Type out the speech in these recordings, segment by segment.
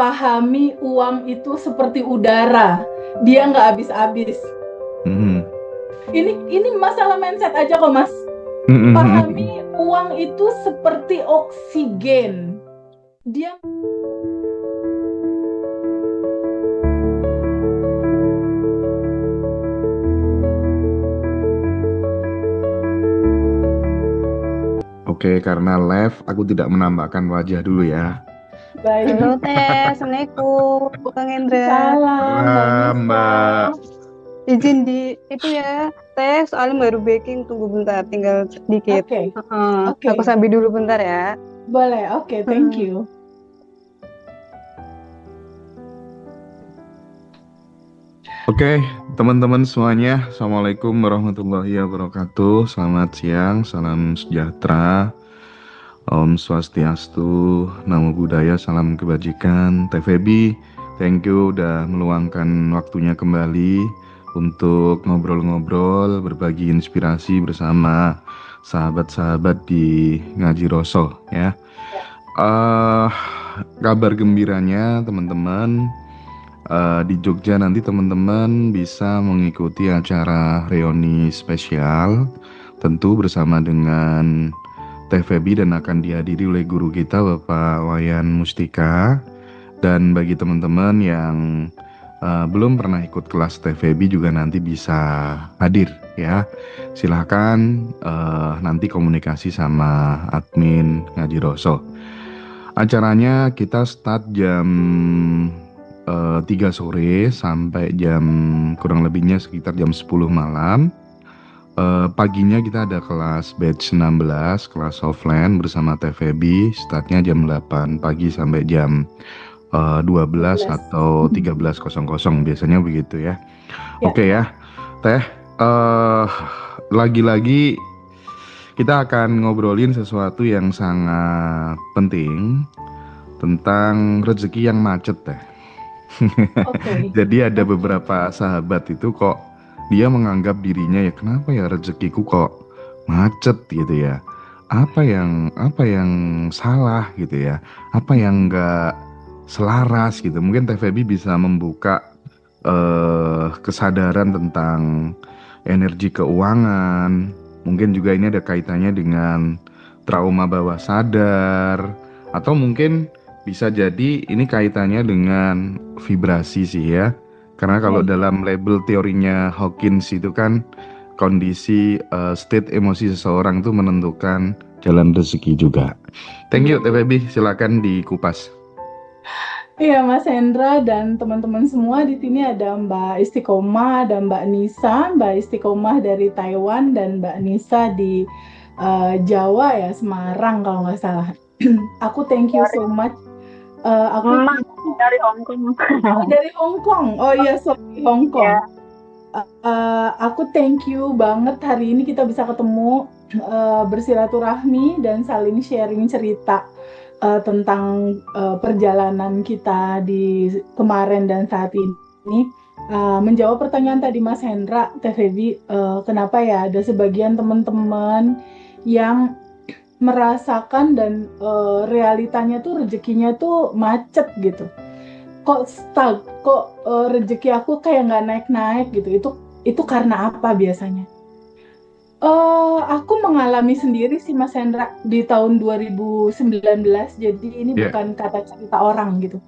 pahami uang itu seperti udara, dia nggak habis-habis. Ini masalah mindset aja kok, Mas. Pahami uang itu seperti oksigen. Dia Oke, karena live aku tidak menambahkan wajah dulu ya. baik. Halo Teh, Assalamualaikum Kang Hendra. Salam, Mbak. Izin di itu ya Teh, soalnya baru baking, tunggu bentar, tinggal sedikit. Oke. Aku sambil dulu bentar ya. Boleh, oke, thank you. Oke, teman-teman semuanya, Assalamualaikum warahmatullahi wabarakatuh. Selamat siang, salam sejahtera, Om Swastiastu, Namo Buddhaya, salam kebajikan. Teh Febi, thank you udah meluangkan waktunya kembali untuk ngobrol-ngobrol, berbagi inspirasi bersama sahabat-sahabat di Ngaji Roso ya. Kabar gembiranya teman-teman, di Jogja nanti teman-teman bisa mengikuti acara reuni spesial, tentu bersama dengan Teh Febi dan akan dihadiri oleh guru kita Bapak Wayan Mustika. Dan bagi teman-teman yang belum pernah ikut kelas Teh Febi juga nanti bisa hadir ya. Silahkan nanti komunikasi sama admin Ngaji Roso. Acaranya kita start jam 3 sore sampai jam kurang lebihnya sekitar jam 10 malam. Paginya kita ada kelas batch 16, kelas offline bersama Teh Febi, startnya jam 8 pagi sampai jam 12 atau 13.00 biasanya begitu ya. Oke ya, Teh, lagi-lagi kita akan ngobrolin sesuatu yang sangat penting tentang rezeki yang macet Teh. Jadi ada beberapa sahabat itu kok dia menganggap dirinya ya kenapa ya rezekiku kok macet gitu ya. Apa yang salah gitu ya. Apa yang enggak selaras gitu. Mungkin Teh Febi bisa membuka kesadaran tentang energi keuangan. Mungkin juga ini ada kaitannya dengan trauma bawah sadar, atau mungkin bisa jadi ini kaitannya dengan vibrasi sih ya. Karena kalau dalam label teorinya Hawkins itu kan kondisi state emosi seseorang itu menentukan jalan rezeki juga. Thank you Teh Febi, silakan dikupas. Iya Mas Hendra dan teman-teman semua, di sini ada Mbak Istiqomah dan Mbak Nisa. Mbak Istiqomah dari Taiwan dan Mbak Nisa di Jawa ya, Semarang kalau nggak salah. Aku thank you so much. Aku dari Hong Kong. Dari Hong Kong. Oh iya, sorry, Hong Kong. Aku thank you banget hari ini kita bisa ketemu, bersilaturahmi dan saling sharing cerita tentang perjalanan kita di kemarin dan saat ini. Menjawab pertanyaan tadi Mas Hendra, Teh Febi, kenapa ya ada sebagian teman-teman yang merasakan dan realitanya tuh rezekinya tuh macet gitu. Kok stuck, kok rezeki aku kayak nggak naik-naik gitu. Itu karena apa biasanya? Aku mengalami sendiri sih Mas Hendra di tahun 2019, jadi ini bukan kata cerita orang gitu.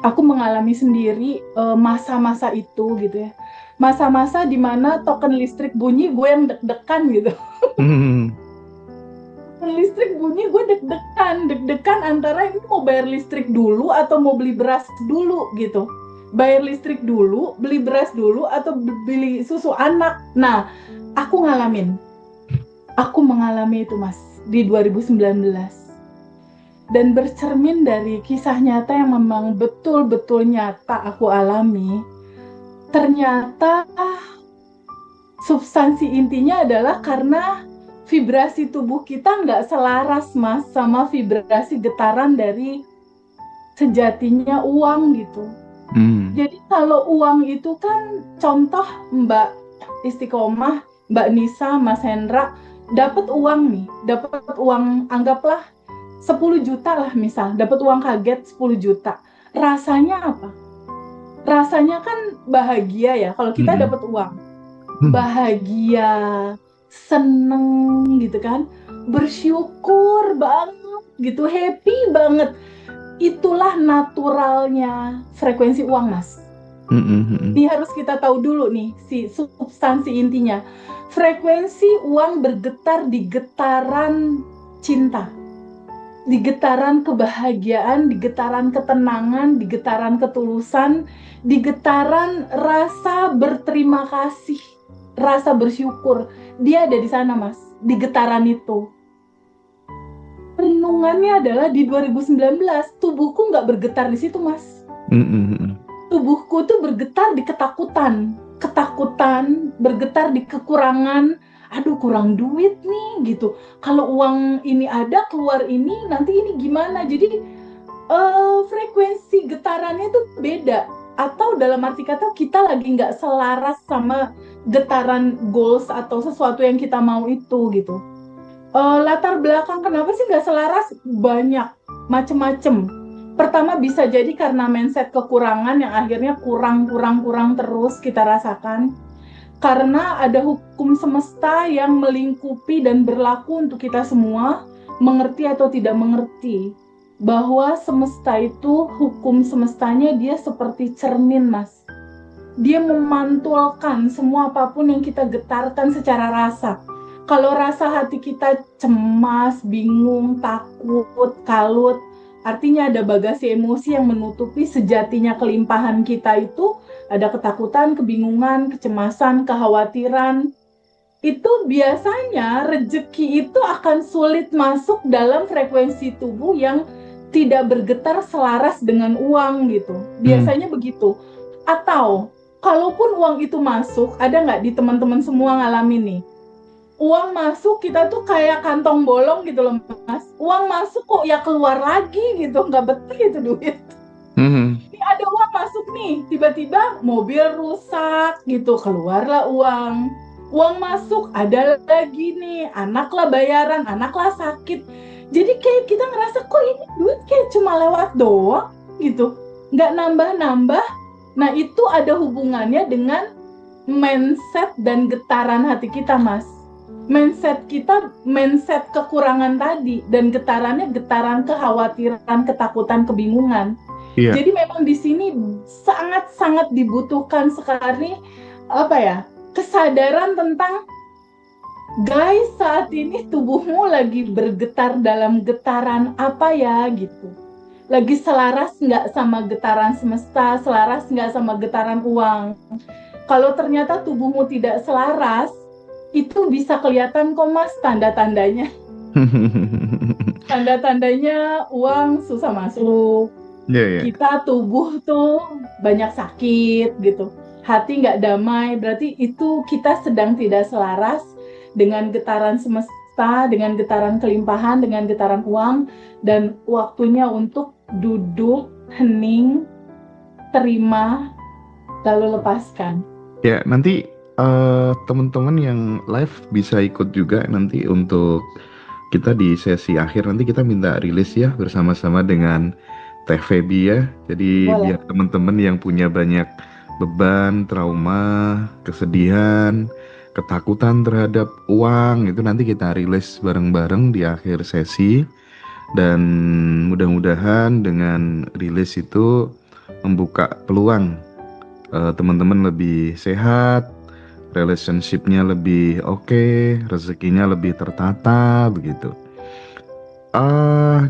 Aku mengalami sendiri masa-masa itu gitu ya. Masa-masa dimana token listrik bunyi gue yang deg-degan gitu. Listrik bunyi gue deg-degan antara ini mau bayar listrik dulu atau mau beli beras dulu gitu. Bayar listrik dulu, beli beras dulu, atau beli susu anak. Nah, aku mengalami itu Mas di 2019. Dan bercermin dari kisah nyata yang memang betul-betul nyata aku alami. Ternyata substansi intinya adalah karena vibrasi tubuh kita nggak selaras Mas sama vibrasi getaran dari sejatinya uang gitu. Jadi kalau uang itu kan contoh Mbak Istiqomah, Mbak Nisa, Mas Hendra dapat uang nih, dapat uang anggaplah 10 juta lah misal, dapat uang kaget 10 juta. Rasanya apa? Rasanya kan bahagia ya kalau kita Mm-mm. dapat uang. Bahagia, seneng gitu kan. Bersyukur banget gitu, happy banget. Itulah naturalnya frekuensi uang, Mas. Mm-mm. Ini harus kita tahu dulu nih, si substansi intinya. Frekuensi uang bergetar di getaran cinta, di getaran kebahagiaan, di getaran ketenangan, di getaran ketulusan, di getaran rasa berterima kasih, rasa bersyukur. Dia ada di sana, Mas, di getaran itu. Renungannya adalah di 2019, tubuhku nggak bergetar di situ, Mas. Mm-mm. Tubuhku tuh bergetar di ketakutan, bergetar di kekurangan. Aduh, kurang duit nih gitu. Kalau uang ini ada, keluar ini, nanti ini gimana? Jadi frekuensi getarannya tuh beda. Atau dalam arti kata kita lagi nggak selaras sama getaran goals atau sesuatu yang kita mau itu gitu. Latar belakang kenapa sih nggak selaras? Banyak, macem-macem. Pertama bisa jadi karena mindset kekurangan yang akhirnya kurang terus kita rasakan. Karena ada hukum semesta yang melingkupi dan berlaku untuk kita semua, mengerti atau tidak mengerti. Bahwa semesta itu, hukum semestanya dia seperti cermin, Mas. Dia memantulkan semua apapun yang kita getarkan secara rasa. Kalau rasa hati kita cemas, bingung, takut, kalut, artinya ada bagasi emosi yang menutupi sejatinya kelimpahan kita itu, ada ketakutan, kebingungan, kecemasan, kekhawatiran. Itu biasanya rezeki itu akan sulit masuk dalam frekuensi tubuh yang tidak bergetar selaras dengan uang gitu. Biasanya begitu. Atau, kalaupun uang itu masuk, ada nggak di teman-teman semua ngalamin nih? Uang masuk kita tuh kayak kantong bolong gitu loh, Mas. Uang masuk kok ya keluar lagi gitu, nggak betah itu duit. Ini ada uang masuk nih, tiba-tiba mobil rusak gitu, keluarlah uang. Uang masuk, ada lagi nih, anaklah bayaran, anaklah sakit. Jadi kayak kita ngerasa kok ini duit kayak cuma lewat doang gitu, nggak nambah-nambah. Nah itu ada hubungannya dengan mindset dan getaran hati kita, Mas. Mindset kita, mindset kekurangan tadi, dan getarannya getaran kekhawatiran, ketakutan, kebingungan. Iya. Jadi memang di sini sangat-sangat dibutuhkan sekali kesadaran tentang guys, saat ini tubuhmu lagi bergetar dalam getaran apa ya gitu. Lagi selaras nggak sama getaran semesta, selaras nggak sama getaran uang. Kalau ternyata tubuhmu tidak selaras, itu bisa kelihatan kok, Mas, tanda-tandanya. Tanda-tandanya uang susah masuk. Yeah. Kita tubuh tuh banyak sakit gitu. Hati nggak damai, berarti itu kita sedang tidak selaras dengan getaran semesta, dengan getaran kelimpahan, dengan getaran uang. Dan waktunya untuk duduk, hening, terima, lalu lepaskan. Ya, nanti teman-teman yang live bisa ikut juga nanti untuk kita di sesi akhir. Nanti kita minta rilis ya bersama-sama dengan Teh Feby ya. Jadi Boleh. biar teman-teman yang punya banyak beban, trauma, kesedihan, ketakutan terhadap uang itu nanti kita rilis bareng-bareng di akhir sesi. Dan mudah-mudahan dengan rilis itu membuka peluang teman-teman lebih sehat, relationship-nya lebih oke, rezekinya lebih tertata begitu.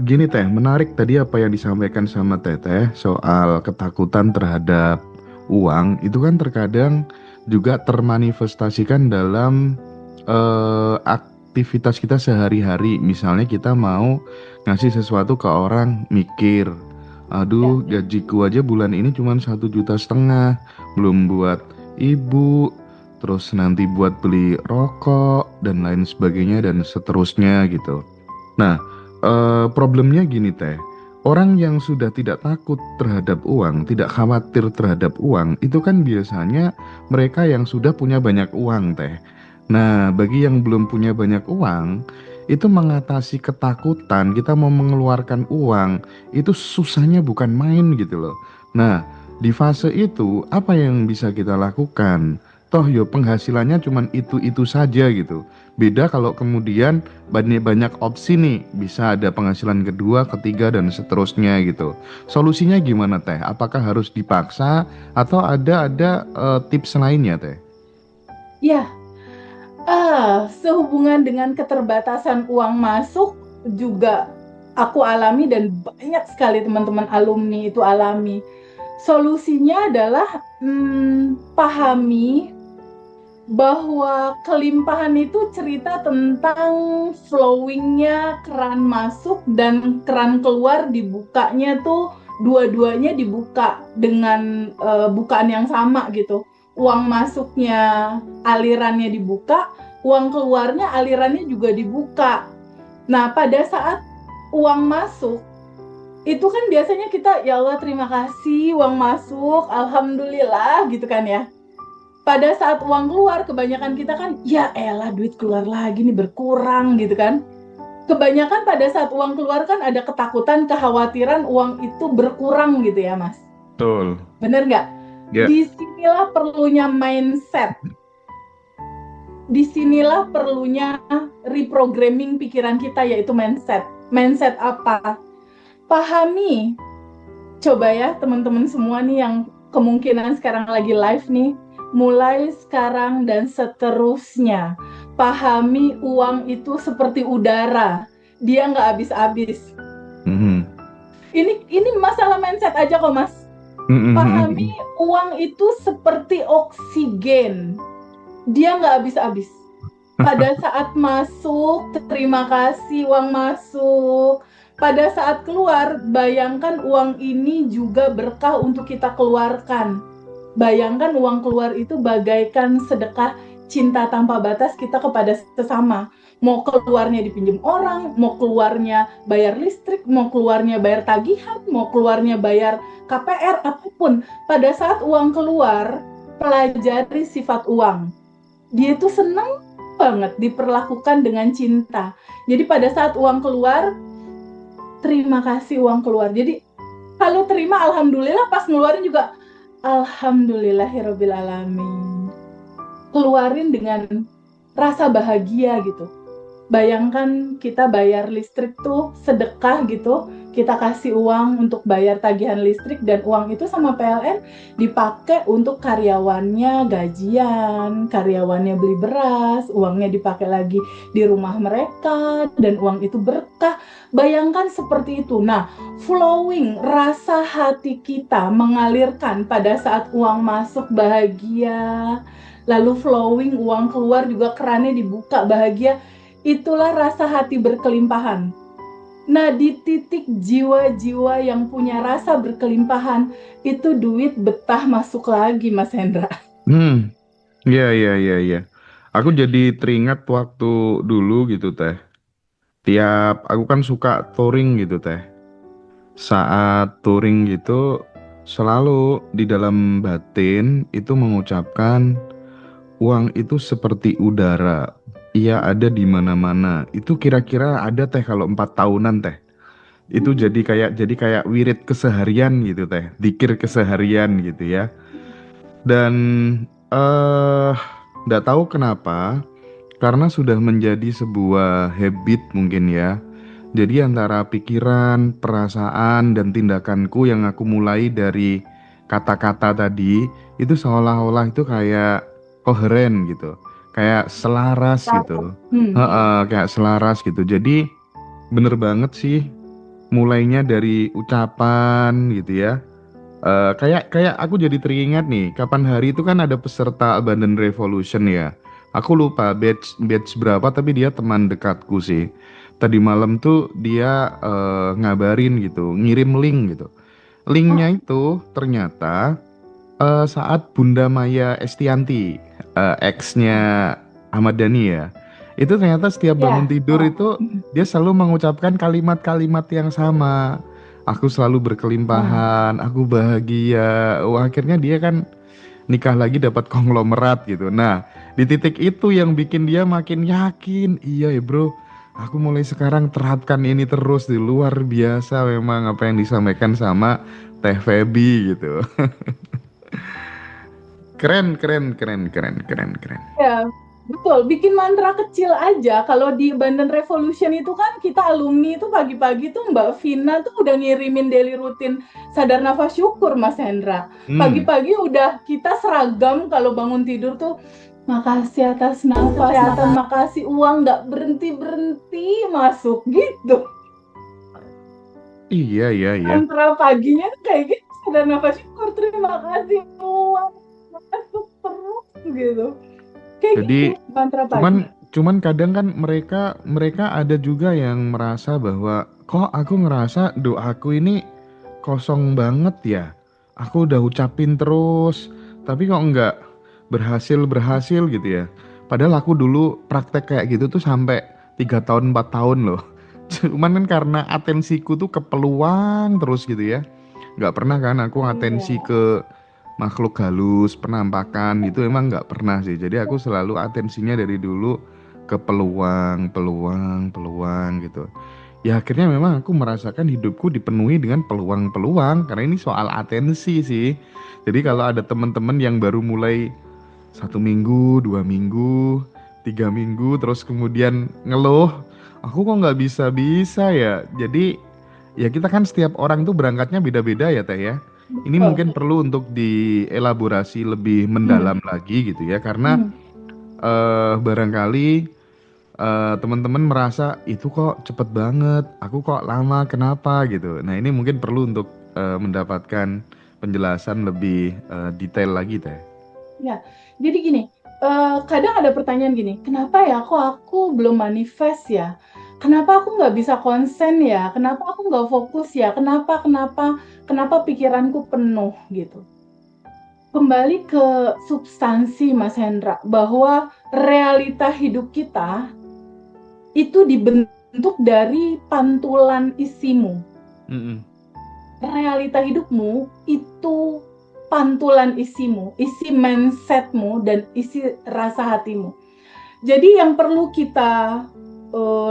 Gini Teh, menarik tadi apa yang disampaikan sama Teteh soal ketakutan terhadap uang. Itu kan terkadang juga termanifestasikan dalam aktivitas kita sehari-hari. Misalnya kita mau ngasih sesuatu ke orang, mikir, aduh gajiku aja bulan ini cuma 1,5 juta, belum buat ibu, terus nanti buat beli rokok dan lain sebagainya dan seterusnya gitu. Nah, problemnya gini Teh, orang yang sudah tidak takut terhadap uang, tidak khawatir terhadap uang, itu kan biasanya mereka yang sudah punya banyak uang Teh. Nah, bagi yang belum punya banyak uang, itu mengatasi ketakutan kita mau mengeluarkan uang itu susahnya bukan main gitu loh. Nah, di fase itu apa yang bisa kita lakukan? Toh yo penghasilannya cuman itu-itu saja gitu. Beda kalau kemudian banyak opsi nih, bisa ada penghasilan kedua, ketiga dan seterusnya gitu. Solusinya gimana Teh? Apakah harus dipaksa atau ada tips lainnya Teh? Ya, sehubungan dengan keterbatasan uang masuk juga aku alami dan banyak sekali teman-teman alumni itu alami. Solusinya adalah pahami bahwa kelimpahan itu cerita tentang flowingnya keran masuk dan keran keluar dibukanya tuh dua-duanya dibuka dengan bukaan yang sama gitu. Uang masuknya alirannya dibuka, uang keluarnya alirannya juga dibuka. Nah, pada saat uang masuk itu kan biasanya kita ya Allah terima kasih uang masuk, alhamdulillah gitu kan ya. Pada saat uang keluar kebanyakan kita kan ya elah duit keluar lagi nih berkurang gitu kan. Kebanyakan pada saat uang keluar kan ada ketakutan, kekhawatiran uang itu berkurang gitu ya Mas. Betul. Bener nggak? Ya. Disinilah perlunya mindset. Disinilah perlunya reprogramming pikiran kita yaitu mindset. Mindset apa? Pahami. Coba ya teman-teman semua nih yang kemungkinan sekarang lagi live nih. Mulai sekarang dan seterusnya, pahami uang itu seperti udara, dia nggak habis-habis. Ini masalah mindset aja kok Mas. Pahami uang itu seperti oksigen, dia nggak habis-habis. Pada saat masuk, terima kasih uang masuk. Pada saat keluar, bayangkan uang ini juga berkah untuk kita keluarkan. Bayangkan uang keluar itu bagaikan sedekah cinta tanpa batas kita kepada sesama. Mau keluarnya dipinjam orang, mau keluarnya bayar listrik, mau keluarnya bayar tagihan, mau keluarnya bayar KPR, apapun. Pada saat uang keluar, pelajari sifat uang. Dia itu senang banget diperlakukan dengan cinta. Jadi pada saat uang keluar, terima kasih uang keluar. Jadi kalau terima alhamdulillah, pas ngeluarin juga alhamdulillahirrabbilalamin. Keluarin dengan rasa bahagia gitu. Bayangkan kita bayar listrik tuh sedekah gitu, kita kasih uang untuk bayar tagihan listrik dan uang itu sama PLN dipakai untuk karyawannya gajian, karyawannya beli beras, uangnya dipakai lagi di rumah mereka dan uang itu berkah. Bayangkan seperti itu. Nah, flowing rasa hati kita mengalirkan pada saat uang masuk bahagia, lalu flowing uang keluar juga kerannya dibuka bahagia. Itulah rasa hati berkelimpahan. Nah, di titik jiwa-jiwa yang punya rasa berkelimpahan, itu duit betah masuk lagi, Mas Hendra. Iya. Aku jadi teringat waktu dulu gitu Teh. Aku kan suka touring gitu Teh. Saat touring gitu, selalu di dalam batin itu mengucapkan uang itu seperti udara. Ia ada di mana-mana. Itu kira-kira ada Teh kalau 4 tahunan Teh. Itu jadi kayak wirid keseharian gitu Teh. Dzikir keseharian gitu ya. Dan nggak tahu kenapa, karena sudah menjadi sebuah habit mungkin ya. Jadi antara pikiran, perasaan, dan tindakanku yang aku mulai dari kata-kata tadi, itu seolah-olah itu kayak koheren gitu. Kayak selaras gitu. Kayak selaras gitu. Jadi bener banget sih, mulainya dari ucapan gitu ya. Kayak aku jadi teringat nih, kapan hari itu kan ada peserta Abandon Revolution ya. Aku lupa batch berapa, tapi dia teman dekatku sih. Tadi malam tuh dia ngabarin gitu, ngirim link gitu. Linknya itu ternyata saat Bunda Maya Estianty, ex-nya Ahmad Dhani ya. Itu ternyata setiap bangun tidur itu dia selalu mengucapkan kalimat-kalimat yang sama. Aku selalu berkelimpahan, aku bahagia. Wah, akhirnya dia kan nikah lagi dapat konglomerat gitu. Nah, di titik itu yang bikin dia makin yakin, iya ya bro, Aku mulai sekarang terapkan ini terus di luar biasa memang apa yang disampaikan sama Teh Feby gitu. Keren, keren, keren, keren, keren, keren. Ya, betul. Bikin mantra kecil aja. Kalau di Banten Revolution itu kan kita alumni itu pagi-pagi tuh Mbak Vina tuh udah ngirimin daily rutin sadar nafas syukur Mas Hendra. Pagi-pagi udah kita seragam kalau bangun tidur tuh makasih atas nafas, kesehatan, makasih uang nggak berhenti-berhenti masuk gitu. Iya, iya, iya. Mantra paginya tuh kayak gitu, sadar nafas syukur, terima kasih uang masuk terus gitu. Kayak Jadi gitu, mantra pagi. cuman kadang kan mereka ada juga yang merasa bahwa kok aku ngerasa doaku ini kosong banget ya. Aku udah ucapin terus, tapi kok nggak berhasil gitu ya. Padahal aku dulu praktek kayak gitu tuh sampai 3 tahun 4 tahun loh. Cuman kan karena atensiku tuh ke peluang terus gitu ya. Nggak pernah kan aku atensi Iya. ke makhluk halus, penampakan gitu emang nggak pernah sih. Jadi aku selalu atensinya dari dulu ke peluang, peluang, peluang gitu. Ya akhirnya memang aku merasakan hidupku dipenuhi dengan peluang-peluang karena ini soal atensi sih. Jadi kalau ada teman-teman yang baru mulai 1 minggu, 2 minggu, 3 minggu, terus kemudian ngeluh, aku kok nggak bisa-bisa ya. Jadi ya kita kan setiap orang tuh berangkatnya beda-beda ya Teh ya. Ini Betul. mungkin perlu untuk dielaborasi lebih mendalam lagi gitu ya, karena barangkali teman-teman merasa itu kok cepet banget, aku kok lama, kenapa gitu. Nah ini mungkin perlu untuk mendapatkan penjelasan lebih detail lagi Teh. Ya, jadi gini, kadang ada pertanyaan gini, kenapa ya kok aku belum manifest ya? Kenapa aku nggak bisa konsen ya? Kenapa aku nggak fokus ya? Kenapa pikiranku penuh gitu? Kembali ke substansi Mas Hendra, bahwa realita hidup kita itu dibentuk dari pantulan isimu. Realita hidupmu itu pantulan isimu, isi mindsetmu, dan isi rasa hatimu. Jadi yang perlu kita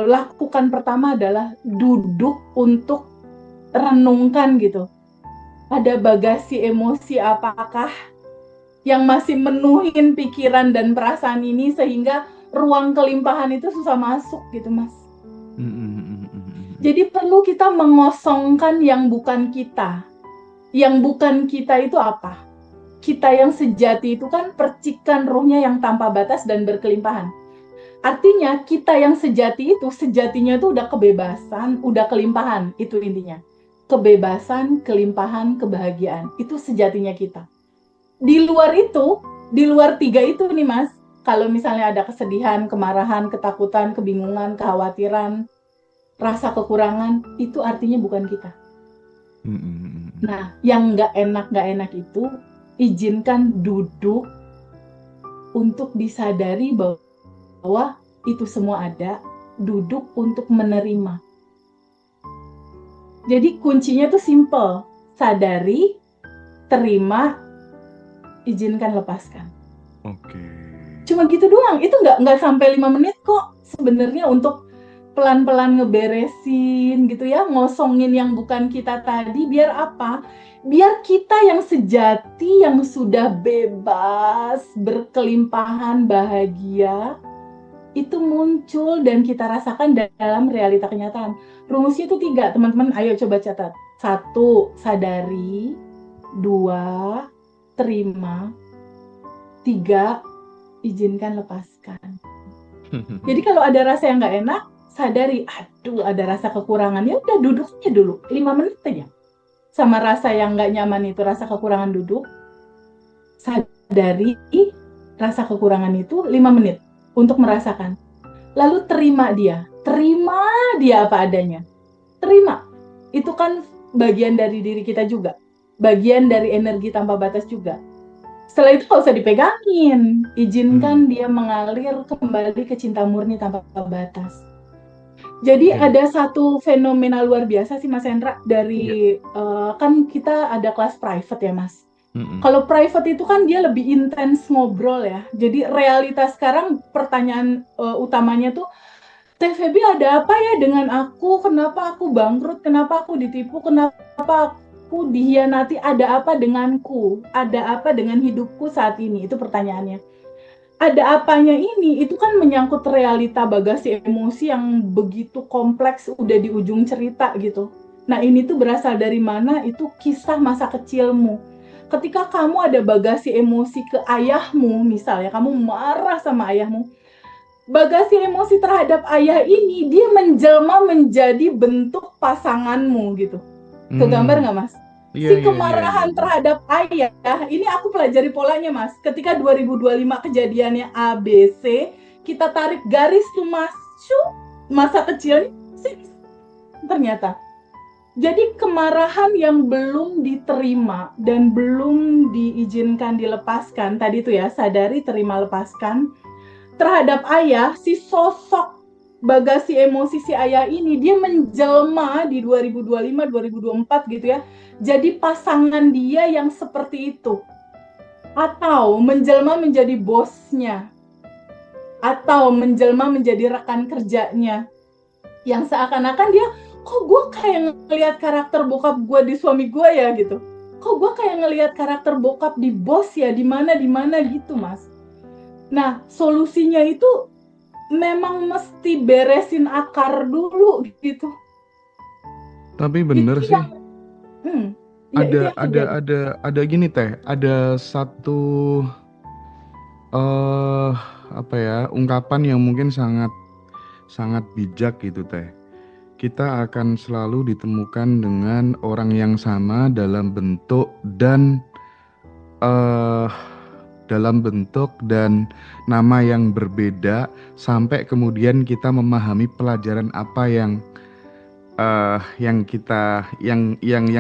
lakukan pertama adalah duduk untuk renungkan gitu. Ada bagasi emosi apakah yang masih menuhin pikiran dan perasaan ini sehingga ruang kelimpahan itu susah masuk gitu Mas. Jadi perlu kita mengosongkan yang bukan kita. Yang bukan kita itu apa? Kita yang sejati itu kan percikan ruhnya yang tanpa batas dan berkelimpahan. Artinya kita yang sejati itu, sejatinya itu udah kebebasan, udah kelimpahan, itu intinya. Kebebasan, kelimpahan, kebahagiaan, itu sejatinya kita. Di luar itu, di luar 3 itu nih Mas, kalau misalnya ada kesedihan, kemarahan, ketakutan, kebingungan, kekhawatiran, rasa kekurangan, itu artinya bukan kita. Nah, yang nggak enak itu, izinkan duduk untuk disadari bahwa itu semua ada, duduk untuk menerima. Jadi kuncinya tuh simple, sadari, terima, izinkan, lepaskan. Oke. Cuma gitu doang, itu nggak sampai 5 menit kok sebenarnya untuk pelan-pelan ngeberesin gitu ya, ngosongin yang bukan kita tadi. Biar apa? Biar kita yang sejati, yang sudah bebas, berkelimpahan, bahagia, itu muncul dan kita rasakan dalam realita kenyataan. Rumusnya itu 3, teman-teman. Ayo coba catat. 1, sadari. 2, terima. 3, izinkan, lepaskan. Jadi kalau ada rasa yang nggak enak, sadari, aduh ada rasa kekurangan, ya udah duduknya dulu 5 menit aja. Sama rasa yang nggak nyaman itu, rasa kekurangan, duduk, sadari rasa kekurangan itu 5 menit untuk merasakan. Lalu terima dia apa adanya. Terima, itu kan bagian dari diri kita juga, bagian dari energi tanpa batas juga. Setelah itu nggak usah dipegangin, izinkan dia mengalir kembali ke cinta murni tanpa batas. Jadi ada satu fenomena luar biasa sih Mas Hendra, dari kan kita ada kelas private ya Mas. Kalau private itu kan dia lebih intens ngobrol ya. Jadi realitas sekarang pertanyaan utamanya tuh Teh Feby ada apa ya dengan aku? Kenapa aku bangkrut? Kenapa aku ditipu? Kenapa aku dihianati? Ada apa denganku? Ada apa dengan hidupku saat ini? Itu pertanyaannya. Ada apanya ini? Itu kan menyangkut realita bagasi emosi yang begitu kompleks, udah di ujung cerita gitu. Nah ini tuh berasal dari mana? Itu kisah masa kecilmu. Ketika kamu ada bagasi emosi ke ayahmu, misalnya kamu marah sama ayahmu, bagasi emosi terhadap ayah ini dia menjelma menjadi bentuk pasanganmu gitu. Kegambar nggak Mas? Iya, Si iya, iya, kemarahan iya. terhadap ayah, ini aku pelajari polanya Mas. Ketika 2025 kejadiannya ABC, kita tarik garis tuh Mas, masa kecilnya ternyata. Jadi kemarahan yang belum diterima dan belum diizinkan dilepaskan, tadi tuh ya, sadari, terima, lepaskan, terhadap ayah, si sosok bagasi emosi si ayah ini dia menjelma di 2025 2024 gitu ya. Jadi pasangan dia yang seperti itu. Atau menjelma menjadi bosnya. Atau menjelma menjadi rekan kerjanya. Yang seakan-akan dia, kok gue kayak ngelihat karakter bokap gue di suami gue ya gitu. Kok gue kayak ngelihat karakter bokap di bos ya, di mana gitu Mas. Nah, solusinya itu memang mesti beresin akar dulu gitu. Tapi bener Itu sih. yang, ya itu yang terjadi. Ada gini Teh. Ada satu apa ya, ungkapan yang mungkin sangat sangat bijak gitu Teh. Kita akan selalu ditemukan dengan orang yang sama dalam bentuk dan eh nama yang berbeda sampai kemudian kita memahami pelajaran apa yang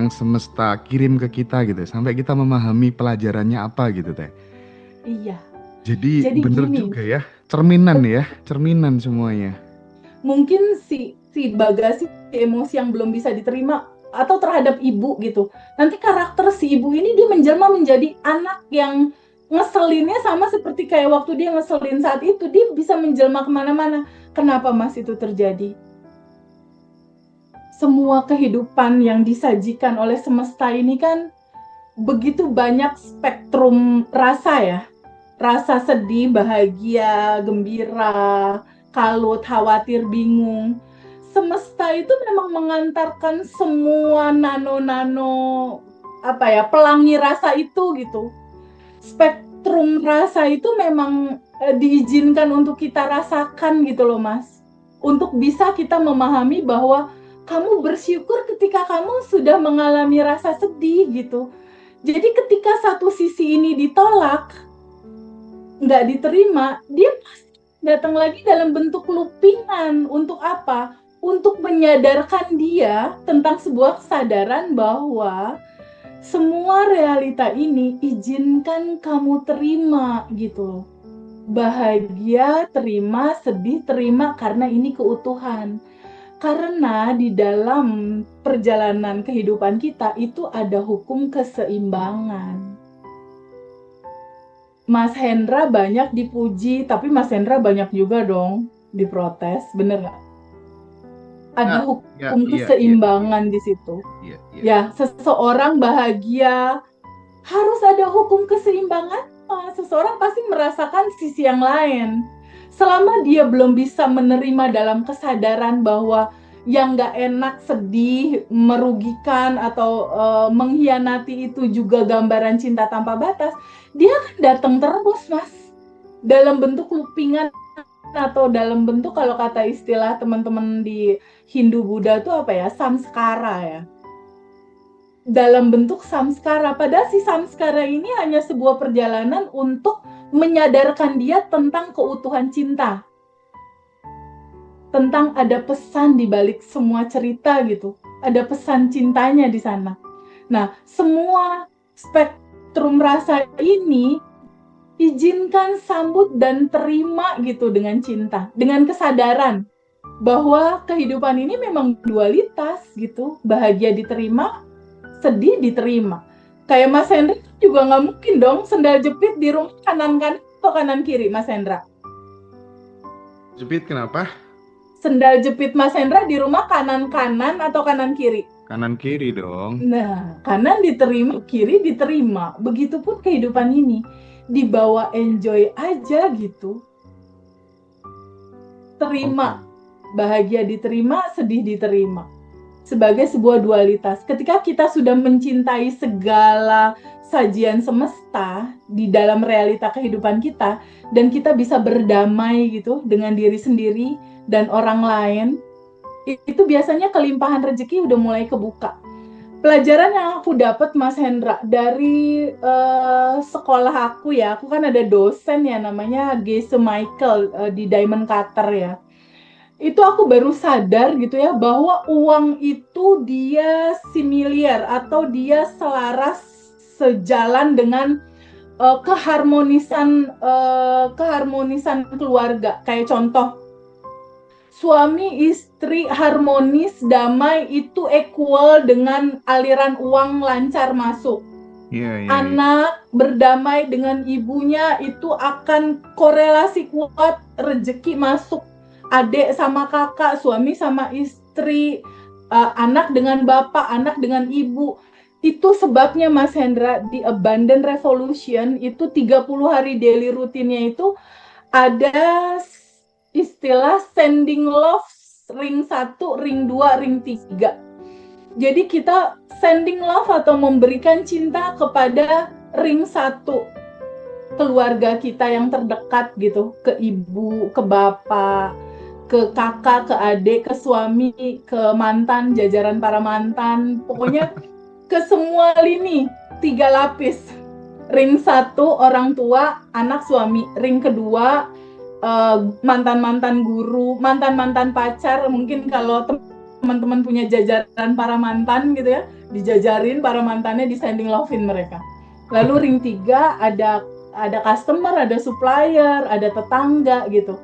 semesta kirim ke kita gitu, sampai kita memahami pelajarannya apa gitu Teh. Iya. Jadi Jadi bener gini, juga ya, cerminan semuanya. mungkin si bagasi emosi yang belum bisa diterima atau terhadap ibu gitu. Nanti karakter si ibu ini dia menjelma menjadi anak yang ngeselinnya sama seperti kayak waktu dia ngeselin saat itu, dia bisa menjelma kemana-mana. Kenapa Mas itu terjadi? Semua kehidupan yang disajikan oleh semesta ini kan begitu banyak spektrum rasa ya. Rasa sedih, bahagia, gembira, kalut, khawatir, bingung. Semesta itu memang mengantarkan semua nano-nano pelangi rasa itu gitu. Spektrum rasa itu memang diizinkan untuk kita rasakan gitu loh Mas. Untuk bisa kita memahami bahwa kamu bersyukur ketika kamu sudah mengalami rasa sedih gitu. Jadi ketika satu sisi ini ditolak, nggak diterima, dia pasti datang lagi dalam bentuk loopingan. Untuk apa? Untuk menyadarkan dia tentang sebuah kesadaran bahwa semua realita ini izinkan kamu terima gitu. Bahagia terima, sedih terima, karena ini keutuhan. Karena di dalam perjalanan kehidupan kita itu ada hukum keseimbangan. Mas Hendra banyak dipuji, tapi Mas Hendra banyak juga dong diprotes, bener nggak? Ada hukum keseimbangan di situ. Ya, seseorang bahagia harus ada hukum keseimbangan. Seseorang pasti merasakan sisi yang lain. Selama dia belum bisa menerima dalam kesadaran bahwa yang nggak enak, sedih, merugikan, atau mengkhianati itu juga gambaran cinta tanpa batas, dia akan datang terus, Mas. Dalam bentuk loopingan atau dalam bentuk, kalau kata istilah teman-teman di Hindu Buddha itu apa ya? Samskara ya. Dalam bentuk samskara. Padahal si samskara ini hanya sebuah perjalanan untuk menyadarkan dia tentang keutuhan cinta. Tentang ada pesan di balik semua cerita gitu. Ada pesan cintanya di sana. Nah, semua spektrum rasa ini izinkan, sambut, dan terima gitu dengan cinta. Dengan kesadaran bahwa kehidupan ini memang dualitas gitu. Bahagia diterima, sedih diterima. Kayak Mas Hendra juga nggak mungkin dong sendal jepit di rumah kanan atau kanan kiri, Mas Hendra. Jepit kenapa? Sendal jepit Mas Hendra di rumah kanan-kanan atau kanan-kiri? Kanan kiri dong. Nah, kanan diterima, kiri diterima. Begitupun kehidupan ini. Dibawa enjoy aja gitu. Terima. Bahagia diterima, sedih diterima. Sebagai sebuah dualitas. Ketika kita sudah mencintai segala sajian semesta di dalam realita kehidupan kita, dan kita bisa berdamai gitu dengan diri sendiri dan orang lain, itu biasanya kelimpahan rezeki udah mulai kebuka. Pelajaran yang aku dapat Mas Hendra dari sekolah aku ya, aku kan ada dosen ya namanya Gese Michael di Diamond Cutter ya. Itu aku baru sadar gitu ya bahwa uang itu dia similar atau dia selaras sejalan dengan keharmonisan keluarga. Kayak contoh, suami istri harmonis damai itu equal dengan aliran uang lancar masuk. Anak berdamai dengan ibunya itu akan korelasi kuat rezeki masuk. Adik sama kakak, suami sama istri, anak dengan bapak, anak dengan ibu. Itu sebabnya Mas Hendra di Abundant Revolution itu 30 hari daily rutinnya itu ada istilah sending love ring 1, ring 2, ring 3. Jadi kita sending love atau memberikan cinta kepada ring 1, keluarga kita yang terdekat gitu, ke ibu, ke bapak, ke kakak, ke adik, ke suami, ke mantan, jajaran para mantan, pokoknya ke semua lini, 3 lapis. Ring 1 orang tua, anak, suami. Ring kedua mantan-mantan guru, mantan-mantan pacar. Mungkin kalau teman-teman punya jajaran para mantan gitu ya, dijajarin para mantannya, di sending love-in mereka. Lalu ring 3 ada customer, ada supplier, ada tetangga gitu.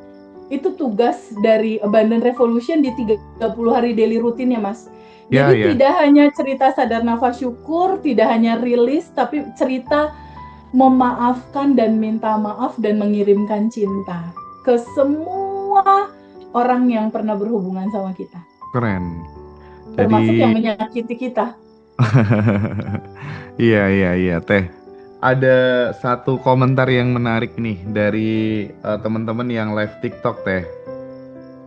Itu tugas dari Abundant Revolution di 30 hari daily rutin ya Mas. Jadi tidak hanya cerita sadar nafas syukur, tidak hanya rilis, tapi cerita memaafkan dan minta maaf dan mengirimkan cinta ke semua orang yang pernah berhubungan sama kita. Keren. Termasuk yang menyakiti kita. Iya Teh. Ada satu komentar yang menarik nih dari teman-teman yang live TikTok Teh.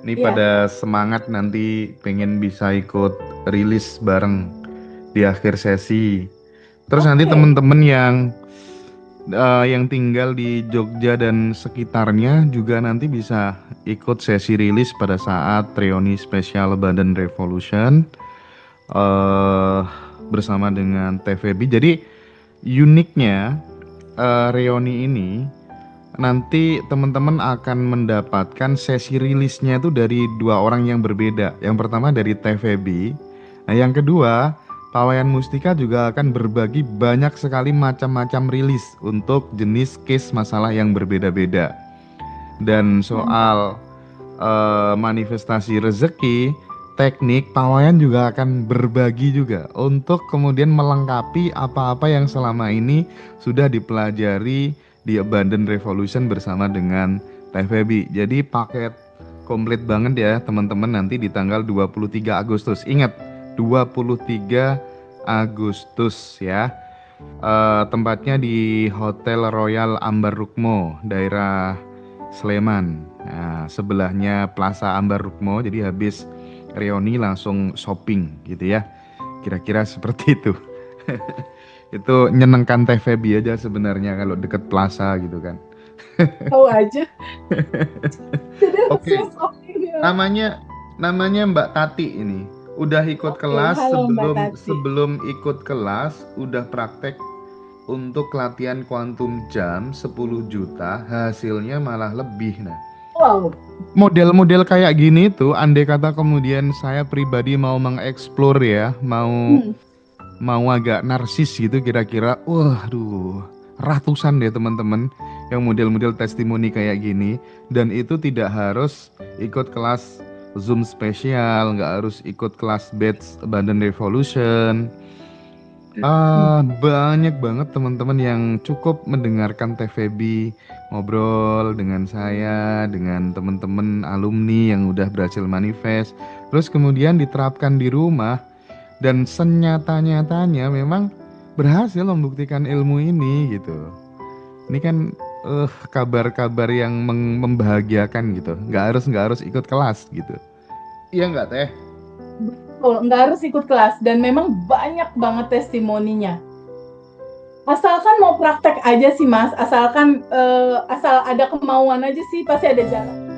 Ini pada semangat nanti pengen bisa ikut rilis bareng di akhir sesi. Terus nanti teman-teman yang tinggal di Jogja dan sekitarnya juga nanti bisa ikut sesi rilis pada saat reuni spesial Abundant Revolution bersama dengan TVB. Jadi uniknya reuni ini nanti teman-teman akan mendapatkan sesi rilisnya itu dari 2 orang yang berbeda. Yang pertama dari TVB. Nah, yang kedua, Pak Wayan Mustika juga akan berbagi banyak sekali macam-macam rilis untuk jenis case masalah yang berbeda-beda. Dan soal manifestasi rezeki, teknik, Pak Wayan juga akan berbagi juga untuk kemudian melengkapi apa-apa yang selama ini sudah dipelajari di Abundant Revolution bersama dengan TVB. Jadi paket komplit banget ya teman-teman nanti di tanggal 23 Agustus. Ingat, 23 Agustus ya. Tempatnya di Hotel Royal Ambar Rukmo, daerah Sleman. Nah, sebelahnya Plaza Ambar Rukmo. Jadi habis reuni langsung shopping gitu ya. Kira-kira seperti itu. Itu nyenengkan TVB aja sebenarnya kalau deket plaza gitu kan. Tahu aja. Oke. Namanya Mbak Tati ini. Udah ikut kelas. Sebelum ikut kelas udah praktek untuk latihan kuantum jam 10 juta, hasilnya malah lebih. Nah, wow. Model-model kayak gini tuh andai kata kemudian saya pribadi mau mengeksplor ya, mau agak narsis gitu kira-kira, waduh, ratusan deh teman-teman yang model-model testimoni kayak gini. Dan itu tidak harus ikut kelas Zoom spesial, nggak harus ikut kelas batch Abundant Revolution. Banyak banget teman-teman yang cukup mendengarkan Teh Feby ngobrol dengan saya, dengan teman-teman alumni yang udah berhasil manifest, terus kemudian diterapkan di rumah dan senyata-nyatanya memang berhasil membuktikan ilmu ini gitu. Ini kan kabar-kabar yang membahagiakan gitu. Nggak harus ikut kelas gitu. Iya nggak Teh? Betul, nggak harus ikut kelas dan memang banyak banget testimoninya. Asalkan mau praktek aja sih Mas, asalkan asal ada kemauan aja sih pasti ada jalan.